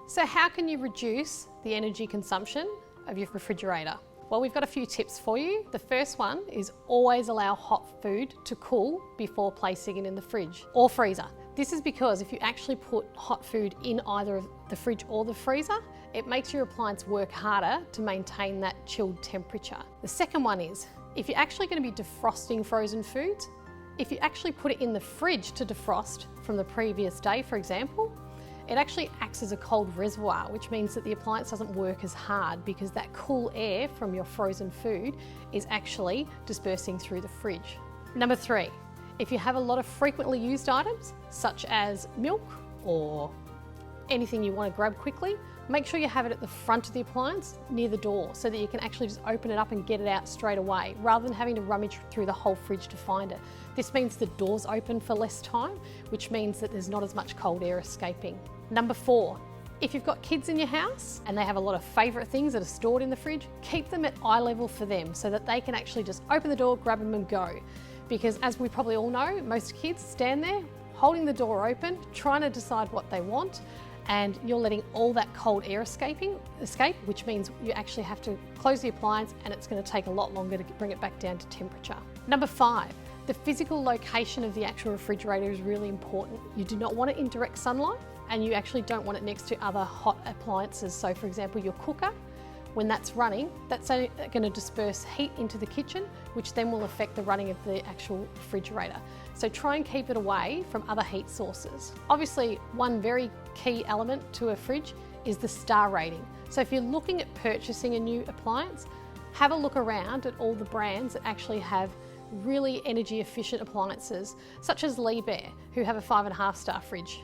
So how can you reduce the energy consumption of your refrigerator? Well, we've got a few tips for you. The first one is always allow hot food to cool before placing it in the fridge or freezer. This is because if you actually put hot food in either the fridge or the freezer, it makes your appliance work harder to maintain that chilled temperature. The second one is, if you're actually going to be defrosting frozen foods, if you actually put it in the fridge to defrost from the previous day, for example, it actually acts as a cold reservoir, which means that the appliance doesn't work as hard because that cool air from your frozen food is actually dispersing through the fridge. Number 3, if you have a lot of frequently used items, such as milk or anything you want to grab quickly, make sure you have it at the front of the appliance near the door so that you can actually just open it up and get it out straight away rather than having to rummage through the whole fridge to find it. This means the door's open for less time, which means that there's not as much cold air escaping. Number 4, if you've got kids in your house and they have a lot of favourite things that are stored in the fridge, keep them at eye level for them so that they can actually just open the door, grab them and go. Because as we probably all know, most kids stand there holding the door open, trying to decide what they want, and you're letting all that cold air escape, which means you actually have to close the appliance and it's going to take a lot longer to bring it back down to temperature. Number 5, the physical location of the actual refrigerator is really important. You do not want it in direct sunlight and you actually don't want it next to other hot appliances. So for example, your cooker, when that's running, that's going to disperse heat into the kitchen, which then will affect the running of the actual refrigerator. So try and keep it away from other heat sources. Obviously, one very key element to a fridge is the star rating. So if you're looking at purchasing a new appliance, have a look around at all the brands that actually have really energy efficient appliances, such as Liebherr, who have a 5.5 star fridge.